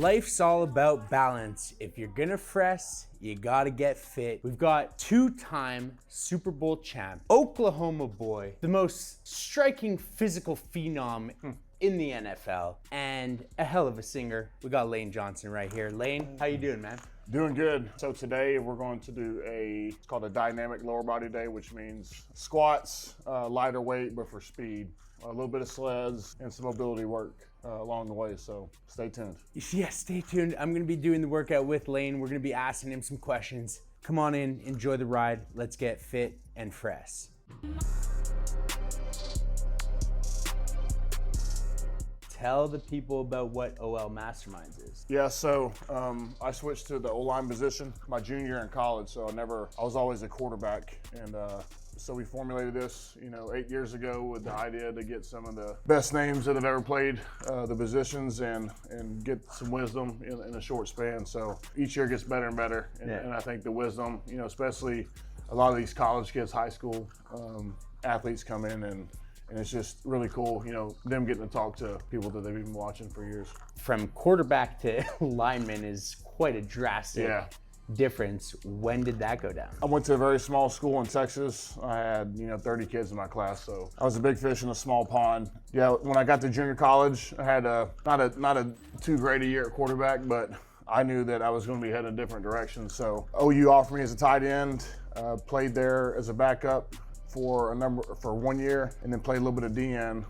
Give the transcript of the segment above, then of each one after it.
Life's all about balance. If you're gonna FRESS, you gotta get fit. We've got two-time Super Bowl champ, Oklahoma boy, the most striking physical phenom in the NFL, and a hell of a singer. We got Lane Johnson right here. Lane, how you doing, man? Doing good. So today we're going to do it's called a dynamic lower body day, which means squats, lighter weight, but for speed. A little bit of sleds and some mobility work along the way, so stay tuned. Yeah, stay tuned. I'm gonna be doing the workout with Lane. We're gonna be asking him some questions. Come on in, enjoy the ride. Let's get fit and FRESS. Tell the people about what OL Masterminds is. Yeah, so I switched to the O-line position my junior year in college, so I was always a quarterback, and so we formulated this, 8 years ago with the idea to get some of the best names that have ever played the positions and get some wisdom in a short span. So each year gets better and better, and I think the wisdom, especially a lot of these college kids, high school athletes come in and it's just really cool, them getting to talk to people that they've been watching for years. From quarterback to lineman is quite a drastic difference. When did that go down? I went to a very small school in Texas. I had 30 kids in my class, so I was a big fish in a small pond. Yeah, when I got to junior college, I had not a too great a year at quarterback, but I knew that I was going to be heading a different direction. So OU offered me as a tight end, played there as a backup for 1 year, and then played a little bit of DN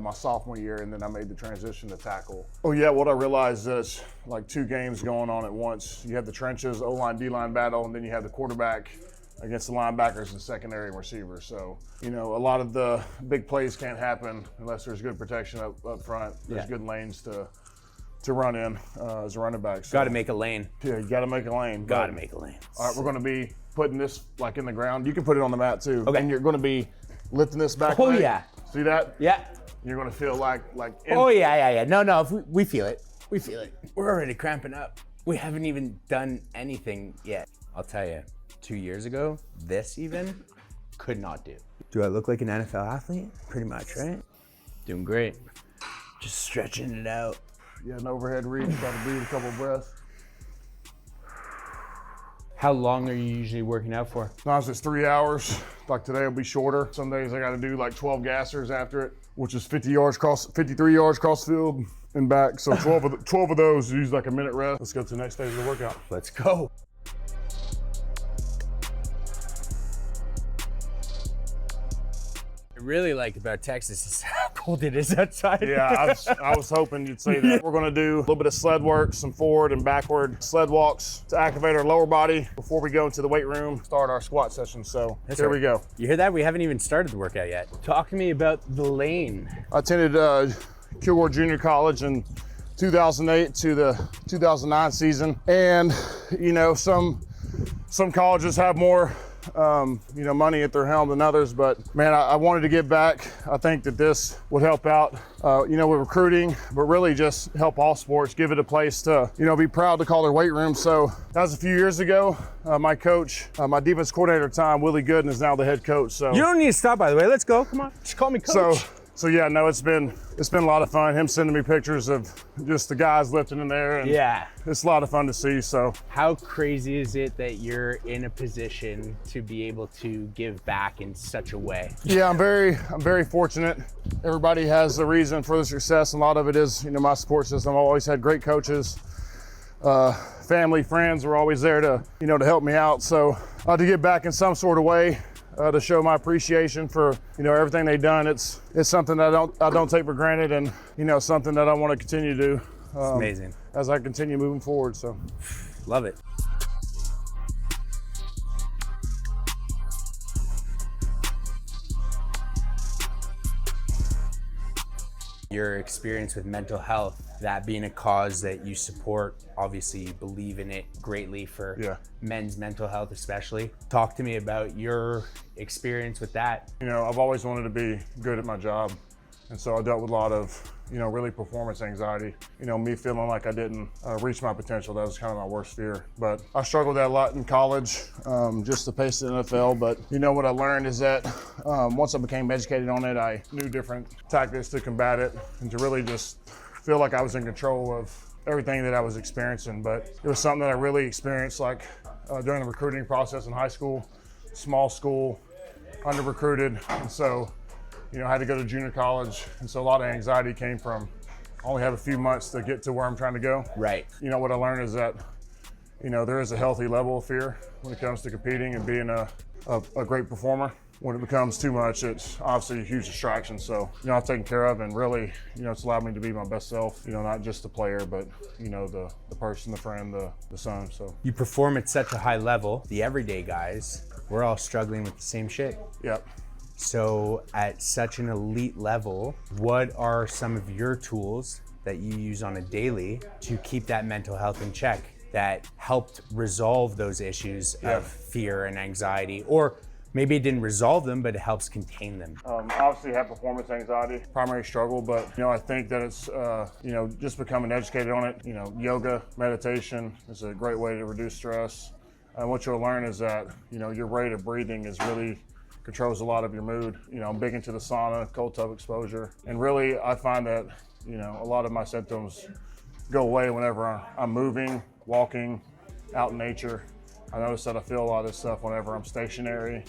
my sophomore year, and then I made the transition to tackle. Oh yeah, what I realized is like two games going on at once. You have the trenches, O-line, D-line battle, and then you have the quarterback against the linebackers and secondary and receivers. So, a lot of the big plays can't happen unless there's good protection up front. There's good lanes to run in as a running back. So, got to make a lane. Yeah, you got to make a lane. Got to make a lane. All right, we're going to be putting this like in the ground. You can put it on the mat too. Okay. And you're going to be lifting this back Oh leg. yeah. See that? Yeah. You're going to feel like. Oh yeah. No, if we feel it. We feel it. We're already cramping up. We haven't even done anything yet. I'll tell you, 2 years ago, this even could not do. Do I look like an NFL athlete? Pretty much, right? Doing great. Just stretching it out. Yeah, an overhead reach, try to breathe a couple of breaths. How long are you usually working out for? Sometimes it's 3 hours. Like today will be shorter. Some days I got to do like 12 gassers after it, which is 53 yards across the field and back. So 12 of those use like a minute rest. Let's go to the next stage of the workout. Let's go. Really like about Texas is how cold it is outside. Yeah, I was hoping you'd say that. We're gonna do a little bit of sled work, some forward and backward sled walks to activate our lower body before we go into the weight room, start our squat session. So here we go. You hear that? We haven't even started the workout yet. Talk to me about the lane. I attended Kilgore Junior College in 2008 to the 2009 season. And, some colleges have more money at their helm than others, but man, I wanted to give back. I think that this would help out, with recruiting, but really just help all sports, give it a place to, be proud to call their weight room. So that was a few years ago. My coach, my defense coordinator at the time, Willie Gooden, is now the head coach. So you don't need to stop, by the way. Let's go. Come on, just call me coach. So yeah, no, it's been a lot of fun. Him sending me pictures of just the guys lifting in there, and yeah, it's a lot of fun to see. So how crazy is it that you're in a position to be able to give back in such a way? Yeah, I'm very fortunate. Everybody has a reason for the success. A lot of it is, my support system. I've always had great coaches. Family, friends were always there to help me out. So to give back in some sort of way, to show my appreciation for everything they've done. It's something that I don't take for granted, and something that I want to continue to do. It's amazing as I continue moving forward. So love it. Your experience with mental health, that being a cause that you support, obviously you believe in it greatly for men's mental health especially. Talk to me about your experience with that. I've always wanted to be good at my job. And so I dealt with a lot of, really performance anxiety. Me feeling like I didn't reach my potential. That was kind of my worst fear. But I struggled with that a lot in college, just to pace the NFL. But what I learned is that once I became educated on it, I knew different tactics to combat it and to really just feel like I was in control of everything that I was experiencing, but it was something that I really experienced like during the recruiting process in high school, small school, under recruited. And so, you know, I had to go to junior college. And so a lot of anxiety came from I only have a few months to get to where I'm trying to go. Right. You know, what I learned is that, you know, there is a healthy level of fear when it comes to competing and being a great performer. When it becomes too much, it's obviously a huge distraction. So, you know, I've taken care of, and really, you know, it's allowed me to be my best self, you know, not just the player, but, you know, the person, the friend, the son. So You perform at such a high level. The everyday guys, we're all struggling with the same shit. Yep. So at such an elite level, what are some of your tools that you use on a daily to keep that mental health in check that helped resolve those issues of fear and anxiety? Or maybe it didn't resolve them, but it helps contain them. Obviously have performance anxiety, primary struggle, but, you know, I think that it's, you know, just becoming educated on it. You know, yoga, meditation is a great way to reduce stress. And what you'll learn is that, you know, your rate of breathing is really controls a lot of your mood. You know, I'm big into the sauna, cold tub exposure. And really, I find that, you know, a lot of my symptoms go away whenever I'm moving, walking, out in nature. I notice that I feel a lot of this stuff whenever I'm stationary,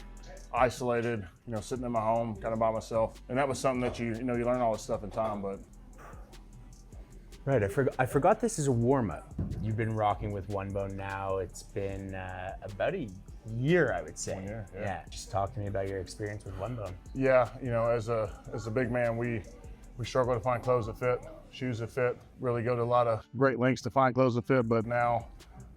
isolated, you know, sitting in my home, kind of by myself. And that was something that you know, you learn all this stuff in time, but. Right, I forgot this is a warm-up. You've been rocking with One Bone now. It's been about a year, I would say. 1 year, yeah. Just talk to me about your experience with One Bone. Yeah, you know, as a big man, we struggle to find clothes that fit, shoes that fit, really go to a lot of great lengths to find clothes that fit. But now,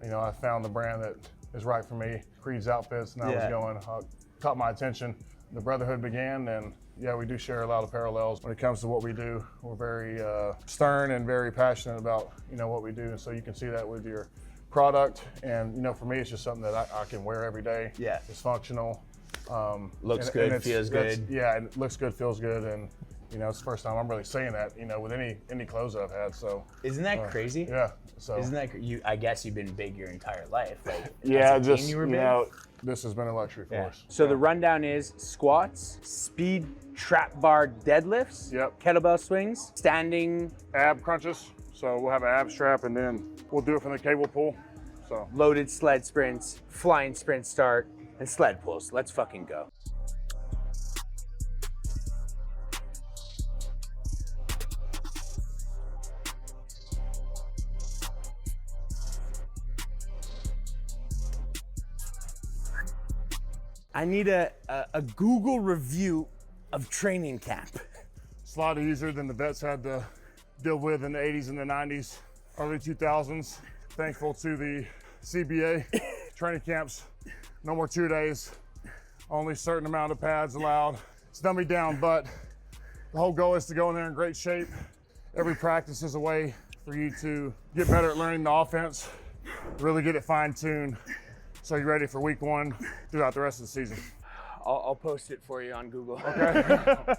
you know, I found the brand that is right for me. Creed's Outfits, and I was going, caught my attention. The brotherhood began, and yeah, we do share a lot of parallels when it comes to what we do. We're very stern and very passionate about, you know, what we do. And so you can see that with your product. And, you know, for me, it's just something that I can wear every day. Yeah. It's functional. Looks good, feels good. Yeah, and it looks good, feels good. And, you know, it's the first time I'm really saying that, you know, with any clothes that I've had. So isn't that crazy? Yeah. So isn't that you? I guess you've been big your entire life. Like, yeah, as a teen just you were you big? know, this has been a luxury for us. So the rundown is squats, speed trap bar deadlifts, Yep. kettlebell swings, standing Ab crunches. So we'll have an ab strap, and then we'll do it from the cable pull. So loaded sled sprints, flying sprint start, and sled pulls. Let's fucking go. I need a Google review of training camp. it's a lot easier than the vets had to deal with in the 80s and the 90s, early 2000s. Thankful to the CBA training camps. No more 2 days, only a certain amount of pads allowed. It's dumb me down, but the whole goal is to go in there in great shape. Every practice is a way for you to get better at learning the offense, really get it fine-tuned, so you're ready for week one throughout the rest of the season. I'll post it for you on Google. Okay.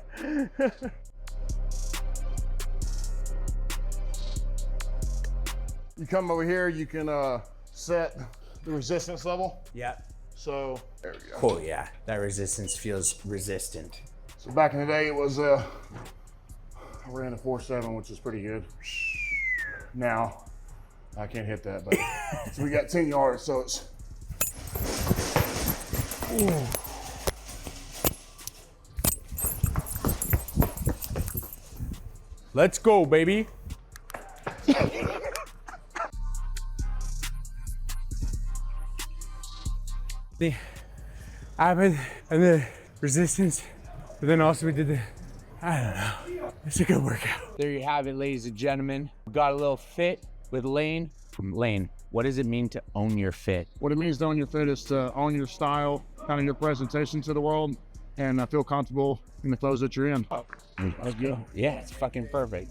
You come over here, you can set the resistance level. Yeah. So there we go. Cool, yeah. That resistance feels resistant. So back in the day, it was I ran a 4.7, which is pretty good. Now I can't hit that, but so we got 10 yards, so it's. Ooh. Let's go, baby. The ab and the resistance, but then also we did the, I don't know. It's a good workout. There you have it, ladies and gentlemen. We got a little fit with Lane. Lane, what does it mean to own your fit? What it means to own your fit is to own your style, kind of your presentation to the world, and feel comfortable in the clothes that you're in. Let's go. Yeah, it's fucking perfect.